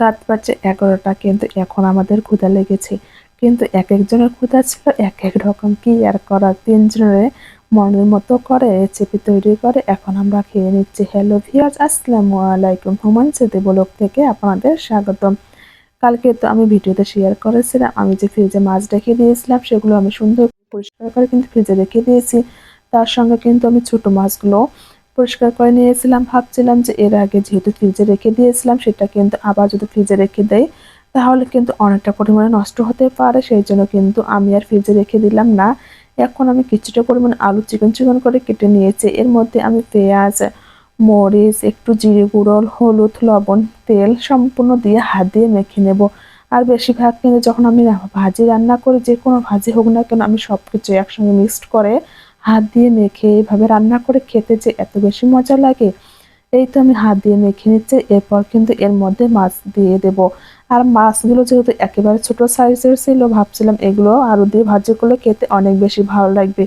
রাত বাজে 11টা, কিন্তু এখন আমাদের ক্ষুধা লেগেছে। কিন্তু একেকজনের ক্ষুধা ছিল একেক রকম। কি আর করার, ৩ জনের মনের মতো করে রেসিপি তৈরি করে এখন আমরা খেয়ে নিচ্ছি। হ্যালো ভিউয়ার্স, আসসালামু আলাইকুম। হুমায়ুন স্মৃতি ব্লগ থেকে আপনাদের স্বাগতম। কালকে তো আমি ভিডিওতে শেয়ার করেছিলাম আমি যে ফ্রিজে মাছ রেখে দিয়েছিলাম, সেগুলো আমি সুন্দর পরিষ্কার করে কিন্তু ফ্রিজে রেখে দিয়েছি। তার সঙ্গে কিন্তু আমি ছোট মাছগুলো পরিষ্কার করে নিয়েছিলাম। ভাবছিলাম যে এর আগে যেহেতু ফ্রিজে রেখে দিয়েছিলাম, সেটা কিন্তু আবার যদি ফ্রিজে রেখে দেই তাহলে কিন্তু অনেকটা পরিমাণে নষ্ট হতে পারে। সেই জন্য কিন্তু আমি আর ফ্রিজে রেখে দিলাম না। এখন আমি কিছুটা পরিমাণে আলু চিকন চিকন করে কেটে নিয়েছি। এর মধ্যে আমি পেঁয়াজ, মরিচ, একটু জিরে গুঁড়ো, হলুদ, লবণ, তেল সম্পূর্ণ দিয়ে হাত দিয়ে মেখে নেব। আর বেশিরভাগ কিন্তু যখন আমি ভাজি রান্না করি, যে কোনো ভাজি হোক না কেন, আমি সব কিছু একসঙ্গে মিক্সড করে হাত দিয়ে মেখে এভাবে রান্না করে খেতে যে এত বেশি মজা লাগে। এই তো আমি হাত দিয়ে মেখে নিচ্ছি। এরপর কিন্তু এর মধ্যে মাছ দিয়ে দেব। আর মাছগুলো যেহেতু একেবারে ছোট সাইজের ছিল, ভাবছিলাম এগুলো আলু দিয়ে ভাজি করলে খেতে অনেক বেশি ভালো লাগবে।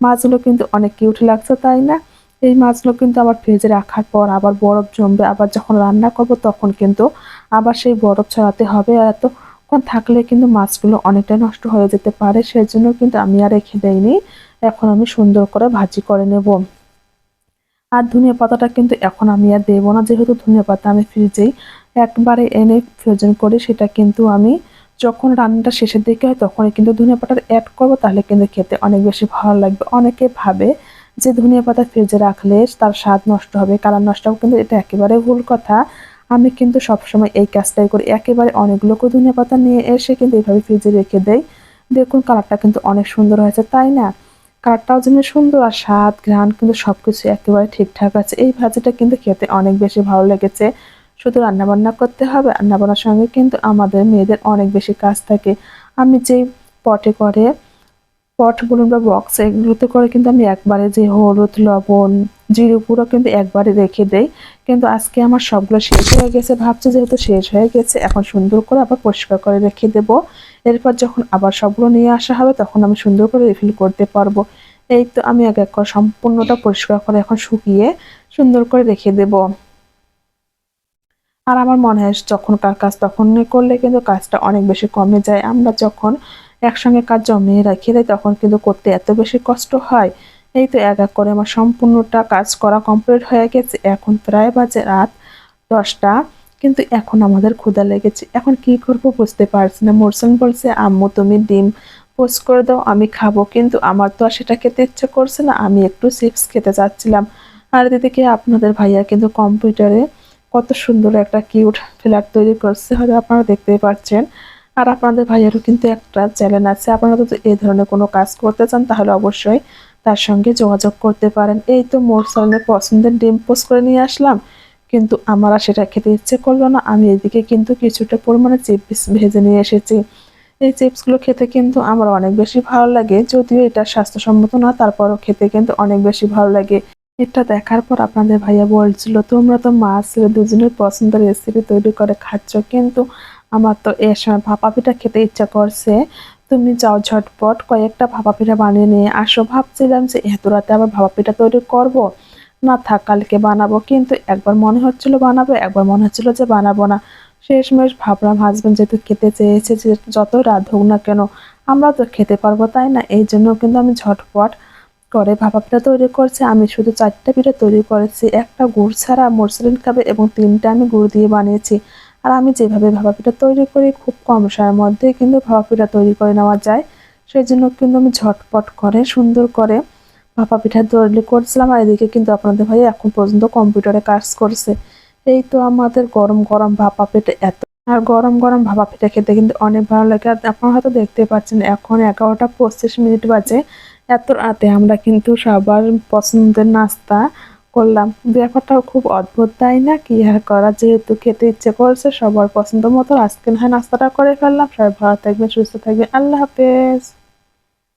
মাছগুলো কিন্তু অনেক কিউট লাগছে, তাই না? এই মাছগুলো কিন্তু আবার ফ্রিজে রাখার পর আবার বরফ জমবে। আবার যখন রান্না করব তখন কিন্তু আবার সেই বরফ ছড়াতে হবে। এতক্ষণ থাকলে কিন্তু মাছগুলো অনেকটাই নষ্ট হয়ে যেতে পারে। সেজন্য কিন্তু আমি আর রেখে দেইনি। এখন আমি সুন্দর করে ভাজি করে নেব। আর ধনিয়া পাতাটা কিন্তু এখন আমি আর দেবো না, যেহেতু ধনিয়া পাতা আমি ফ্রিজেই একবারে এনে ফ্রোজেন করি। সেটা কিন্তু আমি যখন রান্নাটা শেষের দিকে হয় তখনই কিন্তু ধনিয়া পাতাটা অ্যাড করবো, তাহলে কিন্তু খেতে অনেক বেশি ভালো লাগবে। অনেকে ভাবে যে ধনিয়া পাতা ফ্রিজে রাখলে তার স্বাদ নষ্ট হবে, কালার নষ্ট হবে, কিন্তু এটা একেবারে ভুল কথা। আমি কিন্তু সবসময় এই কাজটাই করি, একেবারে অনেকগুলো করে ধনিয়া পাতা নিয়ে এসে কিন্তু এইভাবে ফ্রিজে রেখে দেই। দেখুন কালারটা কিন্তু অনেক সুন্দর হয়েছে, তাই না? কালারটাও যেমন সুন্দর আর স্বাদ, ঘ্রাণ কিন্তু সবকিছু একেবারে ঠিকঠাক আছে। এই ভাজিটা কিন্তু খেতে অনেক বেশি ভালো লেগেছে। শুধু রান্নাবান্না করতে হবে, রান্নাবান্নার সঙ্গে কিন্তু আমাদের মেয়েদের অনেক বেশি কাজ থাকে। আমি যেই পটে করে পট বলুন বা বক্স, এগুলোতে করে কিন্তু আমি একবারে যে হলুদ, লবণ, জিরে গুঁড়ো কিন্তু একবারে রেখে দেই। কিন্তু আজকে আমার সবগুলো শেষ হয়ে গেছে। ভাবছি যেহেতু শেষ হয়ে গেছে এখন সুন্দর করে আবার পরিষ্কার করে রেখে দেব। এরপর যখন আবার সবগুলো নিয়ে আসা হবে তখন আমি সুন্দর করে রিফিল করতে পারবো। এই তো আমি এক এক করে সম্পূর্ণটা পরিষ্কার করে এখন শুকিয়ে সুন্দর করে রেখে দেব। আর আমার মনে হয় যখনকার কাজ তখনই করলে কিন্তু কাজটা অনেক বেশি কমে যায়। আমরা যখন একসঙ্গে কাজ জমিয়ে রেখে দেই তখন কিন্তু করতে এত বেশি কষ্ট হয়। এই তো এক এক করে আমার সম্পূর্ণটা কাজ করা কমপ্লিট হয়ে গেছে। এখন প্রায় বাজে রাত 10টা, কিন্তু এখন আমাদের ক্ষুধা লেগেছে। এখন কি করব বুঝতে পারছি না। মোরসান বলছে, আম্মু তুমি ডিম পোস্ট করে দাও, আমি খাবো। কিন্তু আমার তো আর সেটা খেতে ইচ্ছে করছে না। আমি একটু চিপস খেতে চাচ্ছিলাম। আর এদিকে আপনাদের ভাইয়া কিন্তু কম্পিউটারে কত সুন্দর একটা কিউট ফ্ল্যাট তৈরি করছে, হয়তো আপনারা দেখতেই পাচ্ছেন। আর আপনাদের ভাইয়েরও কিন্তু একটা চ্যানেল আছে। আপনারা যদি এই ধরনের কোনো কাজ করতে চান তাহলে অবশ্যই তার সঙ্গে যোগাযোগ করতে পারেন। এই তো মোরসানের পছন্দের ডিম পোস্ট করে নিয়ে আসলাম, কিন্তু আমার আর সেটা খেতে ইচ্ছে করলো না। আমি এদিকে কিন্তু কিছুটা পরিমাণে চিপস ভেজে নিয়ে এসেছি। এই চিপসগুলো খেতে কিন্তু আমার অনেক বেশি ভালো লাগে, যদিও এটা স্বাস্থ্যসম্মত না, তারপরও খেতে কিন্তু অনেক বেশি ভালো লাগে। এটা দেখার পর আপনাদের ভাইয়া বলছিল, তোমরা তো মা ছেলে দুজনের পছন্দের রেসিপি তৈরি করে খাচ্ছ, কিন্তু আমার তো এর সময় ভাপা পিঠা খেতে ইচ্ছা করছে। তুমি যাও ঝটপট কয়েকটা ভাপা পিঠা বানিয়ে নিয়ে আসো। ভাবছিলাম যে এত রাতে আবার ভাপা পিঠা তৈরি করব, না থাক কালকে বানাবো। কিন্তু একবার মনে হচ্ছিল বানাবো, একবার মনে হচ্ছিল যে বানাবো না। শেষমেশ ভাবলাম হাজবেন্ড যেহেতু খেতে চেয়েছে, যে যত রাত হোক না কেন আমরা তো খেতে পারবো, তাই না? এই জন্য কিন্তু আমি ঝটপট করে ভাপা পিঠা তৈরি করছি। আমি শুধু 4টা পিঠা তৈরি করেছি, একটা গুড় ছাড়া মসৃণ খাবে এবং 3টা আমি গুড় দিয়ে বানিয়েছি। আর আমি যেভাবে ভাপা পিঠা তৈরি করি খুব কম সময়ের মধ্যেই কিন্তু ভাপা পিঠা তৈরি করে নেওয়া যায়। সেই জন্য কিন্তু আমি ঝটপট করে সুন্দর করে ভাপা পিঠা তৈরি করছিলাম। আর এদিকে কিন্তু আপনাদের ভাই এখন পর্যন্ত কম্পিউটারে কাজ করছে। এই তো আমাদের গরম গরম ভাপা পিঠা এত, আর গরম গরম ভাপা পিঠা খেতে কিন্তু অনেক ভালো লাগে। আর আপনারা হয়তো দেখতে পাচ্ছেন এখন 11টা 25 মিনিট বাজে। এত রাতে আমরা কিন্তু সবার পছন্দের নাস্তা করলাম। ব্যাপারটাও খুব অদ্ভুত, তাই না? কি আর করা, যেহেতু খেতে ইচ্ছে করছে সবার পছন্দ মতো আজকে না হয় নাস্তাটা করে ফেললাম। সবাই ভালো থাকবেন, সুস্থ থাকবেন, আল্লাহ হাফেজ।